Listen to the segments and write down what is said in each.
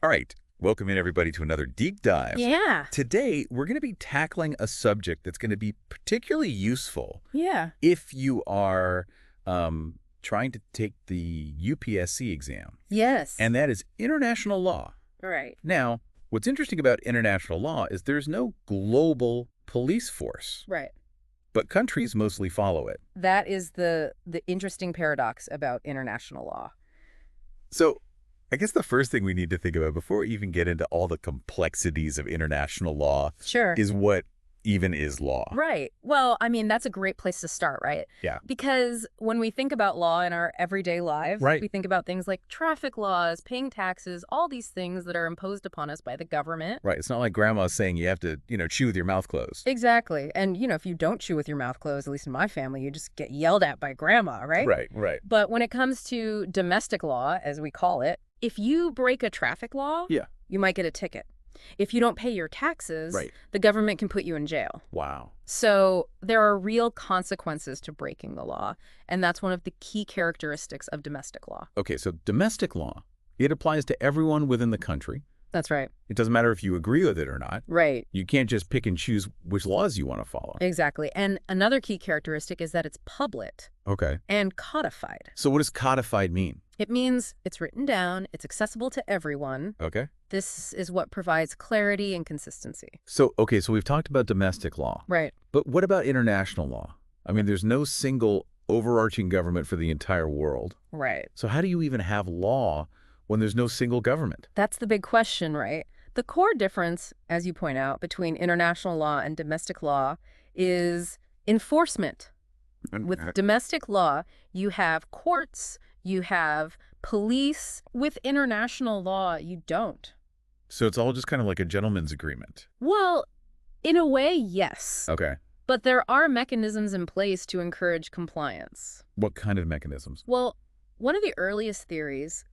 All right, welcome in everybody to another deep dive. Yeah. Today, we're going to be tackling a subject that's going to be particularly useful Yeah. if you are trying to take the UPSC exam, Yes. and that is international law. Right. Now, what's interesting about international law is there's no global police force, Right. but countries mostly follow it. That is the interesting paradox about international law. So I guess the first thing we need to think about before we even get into all the complexities of international law Sure. is what even is law. Right. Well, I mean, that's a great place to start, right? Yeah. Because when we think about law in our everyday lives, Right. we think about things like traffic laws, paying taxes, all these things that are imposed upon us by the government. Right. It's not like grandma's saying you have to, chew with your mouth closed. Exactly. And, if you don't chew with your mouth closed, at least in my family, you just get yelled at by grandma, right? Right. But when it comes to domestic law, as we call it, if you break a traffic law, Yeah. you might get a ticket. If you don't pay your taxes, Right. the government can put you in jail. Wow. So there are real consequences to breaking the law, and that's one of the key characteristics of domestic law. Okay, so domestic law, it applies to everyone within the country. That's right. It doesn't matter if you agree with it or not. Right. You can't just pick and choose which laws you want to follow. Exactly. And another key characteristic is that it's public Okay. and codified. So what does codified mean? It means it's written down, it's accessible to everyone. Okay. This is what provides clarity and consistency. So we've talked about domestic law. Right. But what about international law? I mean, there's no single overarching government for the entire world. Right. So how do you even have law when there's no single government? That's the big question, right? The core difference, as you point out, between international law and domestic law is enforcement. With domestic law, you have courts, you have police. With international law, you don't. So it's all just kind of like a gentleman's agreement. Well, in a way, yes. Okay. But there are mechanisms in place to encourage compliance. What kind of mechanisms? Well, one of the earliest theories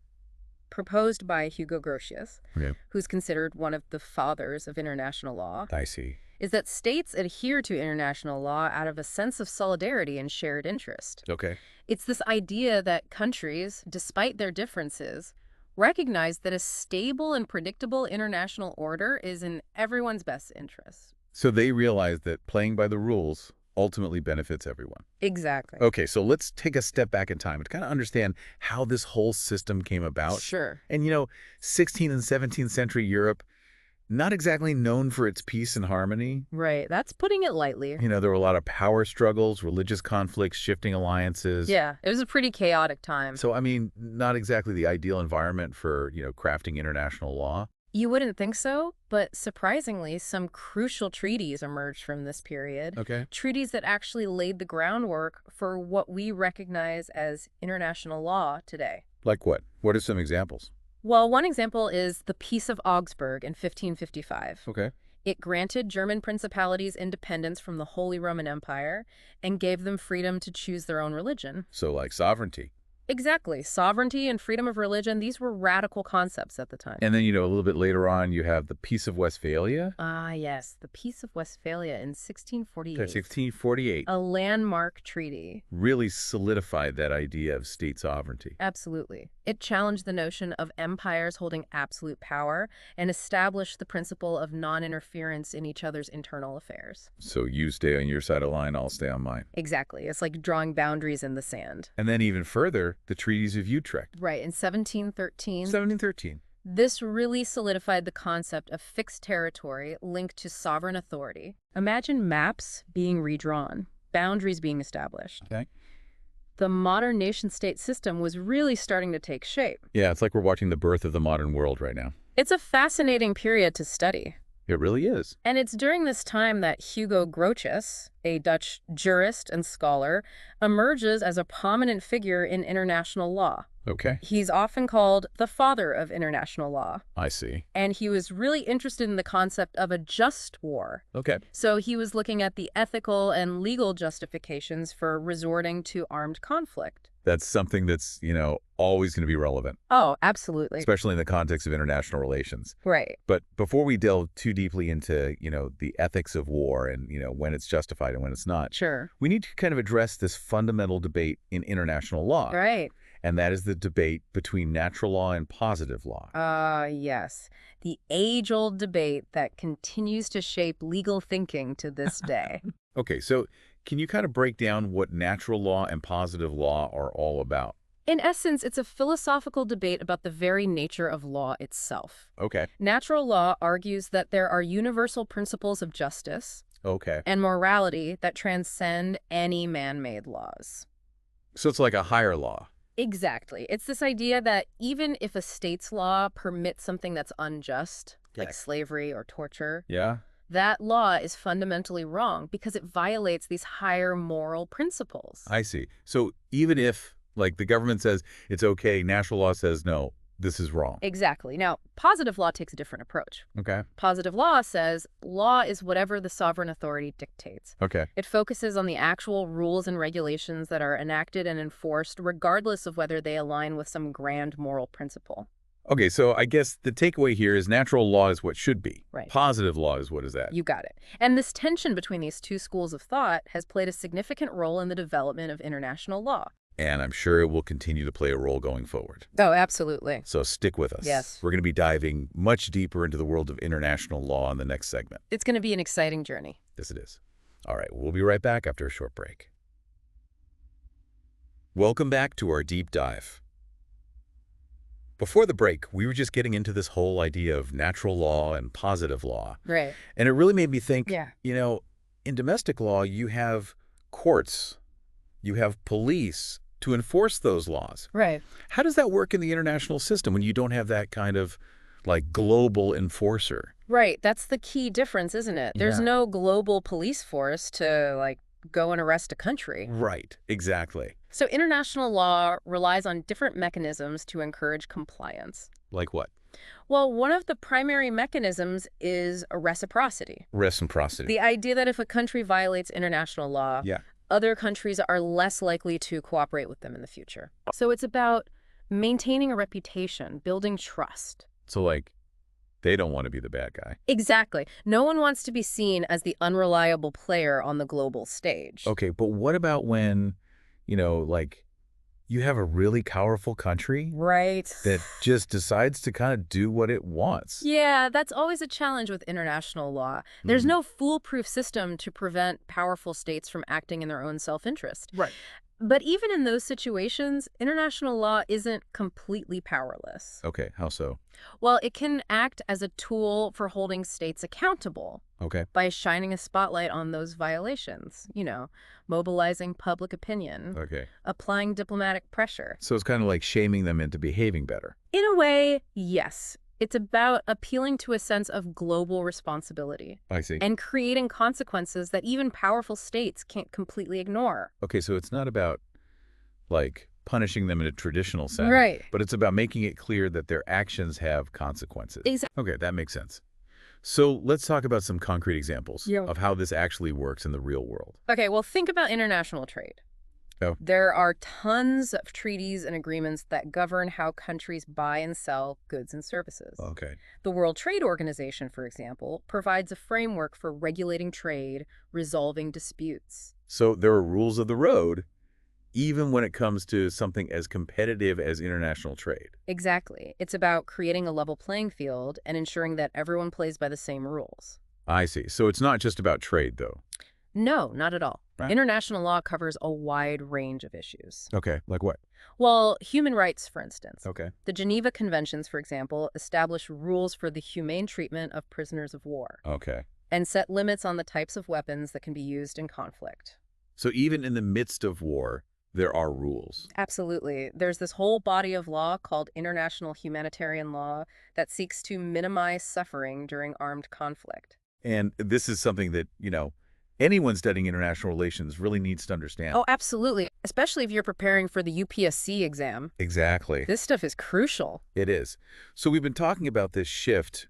proposed by Hugo Grotius, Okay. who's considered one of the fathers of international law, I see. is that states adhere to international law out of a sense of solidarity and shared interest. Okay. It's this idea that countries, despite their differences, recognize that a stable and predictable international order is in everyone's best interest. So they realize that playing by the rules ultimately benefits everyone. Exactly. Okay, so let's take a step back in time to kind of understand how this whole system came about. Sure. And 16th and 17th century Europe, not exactly known for its peace and harmony. Right. That's putting it lightly. There were a lot of power struggles, religious conflicts, shifting alliances. Yeah, it was a pretty chaotic time. So, I mean, not exactly the ideal environment for, crafting international law. You wouldn't think so, but surprisingly, some crucial treaties emerged from this period. Okay. Treaties that actually laid the groundwork for what we recognize as international law today. Like what? What are some examples? Well, one example is the Peace of Augsburg in 1555. Okay. It granted German principalities independence from the Holy Roman Empire and gave them freedom to choose their own religion. So like sovereignty. Exactly. Sovereignty and freedom of religion, these were radical concepts at the time. And then, a little bit later on, you have the Peace of Westphalia. Ah, yes. The Peace of Westphalia in 1648. 1648. A landmark treaty. Really solidified that idea of state sovereignty. Absolutely. It challenged the notion of empires holding absolute power and established the principle of non-interference in each other's internal affairs. So you stay on your side of the line, I'll stay on mine. Exactly. It's like drawing boundaries in the sand. And then even further, the treaties of Utrecht. Right. In 1713, 1713. this really solidified the concept of fixed territory linked to sovereign authority. Imagine maps being redrawn, boundaries being established. Okay. The modern nation-state system was really starting to take shape. Yeah, it's like we're watching the birth of the modern world right now. It's a fascinating period to study. It really is. And it's during this time that Hugo Grotius, a Dutch jurist and scholar, emerges as a prominent figure in international law. Okay. He's often called the father of international law. I see. And he was really interested in the concept of a just war. Okay. So he was looking at the ethical and legal justifications for resorting to armed conflict. That's something that's, always going to be relevant, Oh, absolutely. especially in the context of international relations. Right. But before we delve too deeply into, the ethics of war and, when it's justified and when it's not, Sure. we need to kind of address this fundamental debate in international law. Right. And that is the debate between natural law and positive law. Yes. The age-old debate that continues to shape legal thinking to this day. Okay, so can you kind of break down what natural law and positive law are all about? In essence, it's a philosophical debate about the very nature of law itself. Okay. Natural law argues that there are universal principles of justice Okay. and morality that transcend any man-made laws. So it's like a higher law. Exactly. It's this idea that even if a state's law permits something that's unjust, like slavery or torture, Yeah? that law is fundamentally wrong because it violates these higher moral principles. I see. So even if, like, the government says it's okay, natural law says no, this is wrong. Exactly. Now, positive law takes a different approach. Okay. Positive law says law is whatever the sovereign authority dictates. Okay. It focuses on the actual rules and regulations that are enacted and enforced regardless of whether they align with some grand moral principle. Okay, so I guess the takeaway here is natural law is what should be. Right. Positive law is what is that? You got it. And this tension between these two schools of thought has played a significant role in the development of international law. And I'm sure it will continue to play a role going forward. Oh, absolutely. So stick with us. Yes. We're going to be diving much deeper into the world of international law in the next segment. It's going to be an exciting journey. Yes, it is. All right, we'll be right back after a short break. Welcome back to our deep dive. Before the break, we were just getting into this whole idea of natural law and positive law. Right. And it really made me think, Yeah. In domestic law, you have courts, you have police to enforce those laws. Right. How does that work in the international system when you don't have that kind of, like, global enforcer? Right. That's the key difference, isn't it? There's Yeah. no global police force to, like, go and arrest a country. Right, exactly. So international law relies on different mechanisms to encourage compliance. Like what? Well, one of the primary mechanisms is a reciprocity. Reciprocity. The idea that if a country violates international law, Yeah. other countries are less likely to cooperate with them in the future. So it's about maintaining a reputation, building trust. So, like, they don't want to be the bad guy. Exactly. No one wants to be seen as the unreliable player on the global stage. Okay, but what about when, like, you have a really powerful country Right. that just decides to kind of do what it wants? Yeah, that's always a challenge with international law. There's no foolproof system to prevent powerful states from acting in their own self-interest. Right. But even in those situations, international law isn't completely powerless. Okay, how so? Well, it can act as a tool for holding states accountable Okay. by shining a spotlight on those violations, mobilizing public opinion, Okay. applying diplomatic pressure. So it's kind of like shaming them into behaving better. In a way, yes. It's about appealing to a sense of global responsibility I see. and creating consequences that even powerful states can't completely ignore. Okay, so it's not about, like, punishing them in a traditional sense. Right. But it's about making it clear that their actions have consequences. Exactly. Okay, that makes sense. So let's talk about some concrete examples Yeah. of how this actually works in the real world. Okay, well, think about international trade. Oh. There are tons of treaties and agreements that govern how countries buy and sell goods and services. Okay. The World Trade Organization, for example, provides a framework for regulating trade, resolving disputes. So there are rules of the road, even when it comes to something as competitive as international trade. Exactly. It's about creating a level playing field and ensuring that everyone plays by the same rules. I see. So it's not just about trade, though. No, not at all. Right. International law covers a wide range of issues. Okay, like what? Well, human rights, for instance. Okay. The Geneva Conventions, for example, establish rules for the humane treatment of prisoners of war Okay. and set limits on the types of weapons that can be used in conflict. So even in the midst of war, there are rules. Absolutely. There's this whole body of law called international humanitarian law that seeks to minimize suffering during armed conflict. And this is something that, anyone studying international relations really needs to understand. Oh, absolutely. Especially if you're preparing for the UPSC exam. Exactly. This stuff is crucial. It is. So we've been talking about this shift,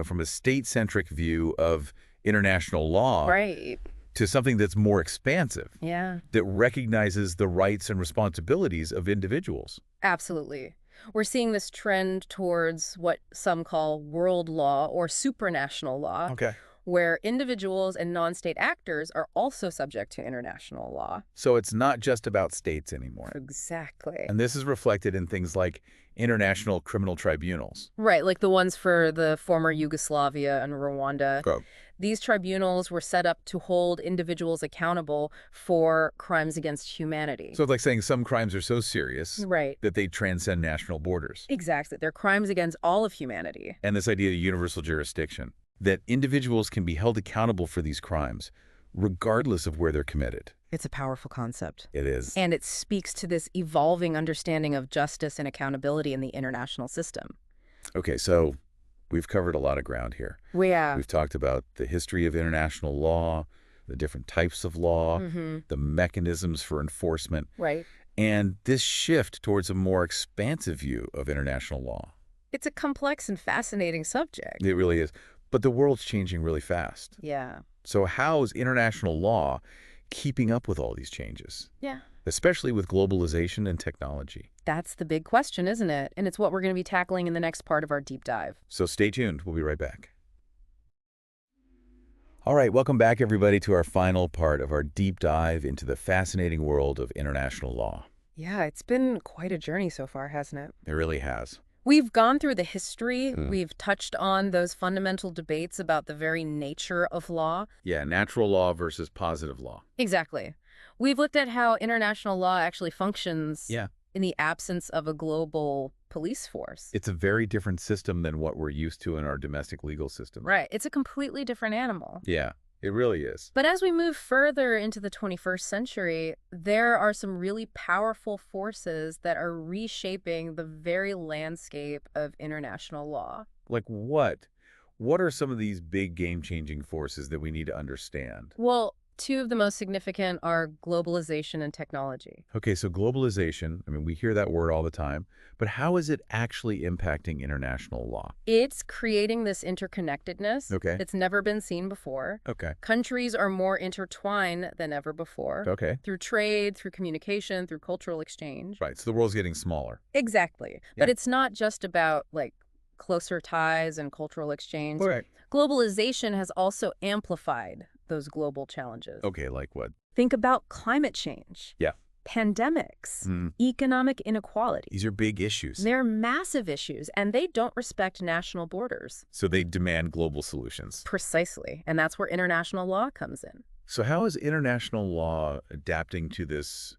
from a state-centric view of international law Right. to something that's more expansive, Yeah. that recognizes the rights and responsibilities of individuals. Absolutely. We're seeing this trend towards what some call world law or supranational law, Okay. where individuals and non-state actors are also subject to international law. So it's not just about states anymore. Exactly. And this is reflected in things like international criminal tribunals. Right, like the ones for the former Yugoslavia and Rwanda. Oh. These tribunals were set up to hold individuals accountable for crimes against humanity. So it's like saying some crimes are so serious Right. that they transcend national borders. Exactly. They're crimes against all of humanity. And this idea of universal jurisdiction, that individuals can be held accountable for these crimes, regardless of where they're committed. It's a powerful concept. It is. And it speaks to this evolving understanding of justice and accountability in the international system. Okay, so we've covered a lot of ground here. We've talked about the history of international law, the different types of law, the mechanisms for enforcement, Right. and this shift towards a more expansive view of international law. It's a complex and fascinating subject. It really is. But the world's changing really fast. Yeah. So how is international law keeping up with all these changes? Yeah. Especially with globalization and technology. That's the big question, isn't it? And it's what we're going to be tackling in the next part of our deep dive. So stay tuned. We'll be right back. All right, welcome back, everybody, to our final part of our deep dive into the fascinating world of international law. Yeah, it's been quite a journey so far, hasn't it? It really has. We've gone through the history. We've touched on those fundamental debates about the very nature of law. Yeah, natural law versus positive law. Exactly. We've looked at how international law actually functions Yeah. in the absence of a global police force. It's a very different system than what we're used to in our domestic legal system. Right. It's a completely different animal. Yeah, it really is. But as we move further into the 21st century, there are some really powerful forces that are reshaping the very landscape of international law. Like what? What are some of these big game-changing forces that we need to understand? Well, two of the most significant are globalization and technology. Okay, so globalization, I mean, we hear that word all the time, but how is it actually impacting international law? It's creating this interconnectedness. Okay. It's never been seen before. Okay. Countries are more intertwined than ever before. Okay. Through trade, through communication, through cultural exchange. Right, so the world's getting smaller. Exactly. But Yeah. it's not just about, like, closer ties and cultural exchange. All right. Globalization has also amplified those global challenges. Okay, like what? Think about climate change. Yeah. Pandemics, economic inequality. These are big issues. They're massive issues, and they don't respect national borders. So they demand global solutions. Precisely. And that's where international law comes in. So how is international law adapting to this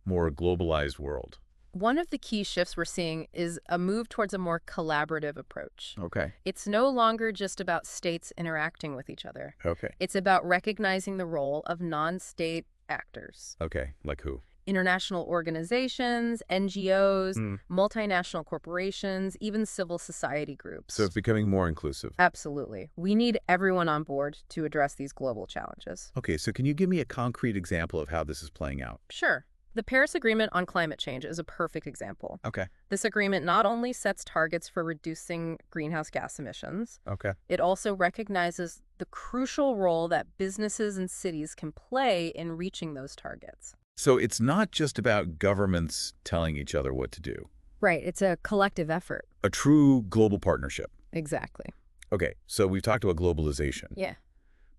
more globalized world? One of the key shifts we're seeing is a move towards a more collaborative approach. Okay. It's no longer just about states interacting with each other. Okay. It's about recognizing the role of non-state actors. Okay, like who? International organizations, NGOs, multinational corporations, even civil society groups. So it's becoming more inclusive. Absolutely. We need everyone on board to address these global challenges. Okay, so can you give me a concrete example of how this is playing out? Sure. The Paris Agreement on climate change is a perfect example. Okay. This agreement not only sets targets for reducing greenhouse gas emissions, Okay. it also recognizes the crucial role that businesses and cities can play in reaching those targets. So it's not just about governments telling each other what to do. Right. It's a collective effort. A true global partnership. Exactly. Okay, so we've talked about globalization. Yeah.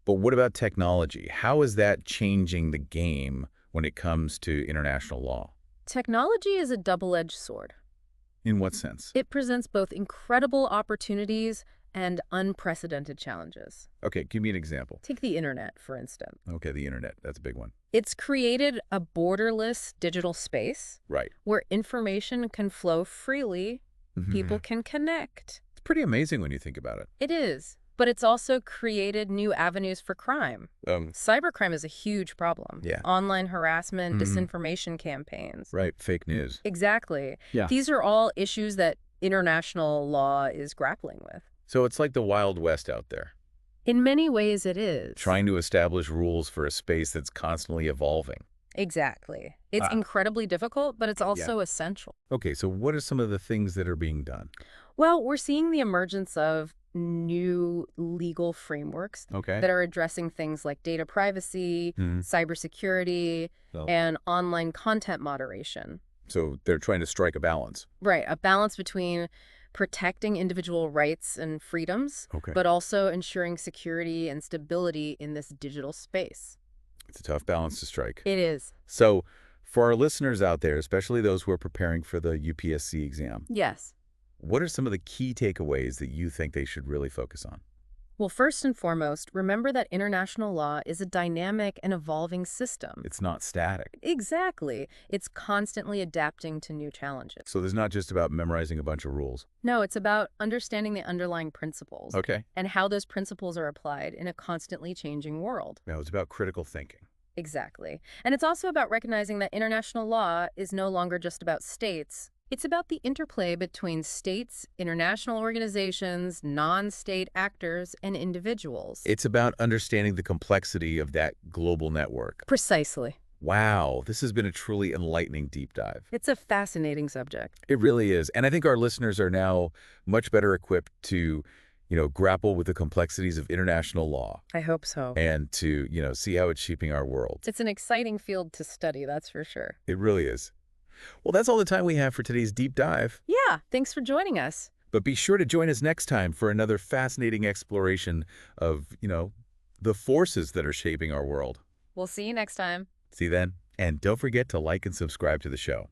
But what about technology? How is that changing the game when it comes to international law? Technology is a double-edged sword. In what sense? It presents both incredible opportunities and unprecedented challenges. Okay, give me an example. Take the internet, for instance. Okay, the internet. That's a big one. It's created a borderless digital space Right. where information can flow freely, people can connect. It's pretty amazing when you think about it. It is. But it's also created new avenues for crime. Cybercrime is a huge problem. Yeah. Online harassment, disinformation campaigns. Right, fake news. Exactly. Yeah. These are all issues that international law is grappling with. So it's like the Wild West out there, In many ways, it is. trying to establish rules for a space that's constantly evolving. Exactly. It's incredibly difficult, but it's also Yeah. essential. Okay, so what are some of the things that are being done? Well, we're seeing the emergence of new legal frameworks Okay. that are addressing things like data privacy, cybersecurity, So- and online content moderation. So they're trying to strike a balance. Right, a balance between protecting individual rights and freedoms, but also ensuring security and stability in this digital space. It's a tough balance to strike. It is. So for our listeners out there, especially those who are preparing for the UPSC exam, yes, what are some of the key takeaways that you think they should really focus on? Well, first and foremost, remember that international law is a dynamic and evolving system. It's not static. Exactly. It's constantly adapting to new challenges. So it's not just about memorizing a bunch of rules. No, it's about understanding the underlying principles. Okay. And how those principles are applied in a constantly changing world. Now, it's about critical thinking. Exactly. And it's also about recognizing that international law is no longer just about states. It's about the interplay between states, international organizations, non-state actors, and individuals. It's about understanding the complexity of that global network. Precisely. Wow, this has been a truly enlightening deep dive. It's a fascinating subject. It really is. And I think our listeners are now much better equipped to, grapple with the complexities of international law. I hope so. And to, see how it's shaping our world. It's an exciting field to study, that's for sure. It really is. Well, that's all the time we have for today's deep dive. Yeah, thanks for joining us. But be sure to join us next time for another fascinating exploration of, the forces that are shaping our world. We'll see you next time. See you then. And don't forget to like and subscribe to the show.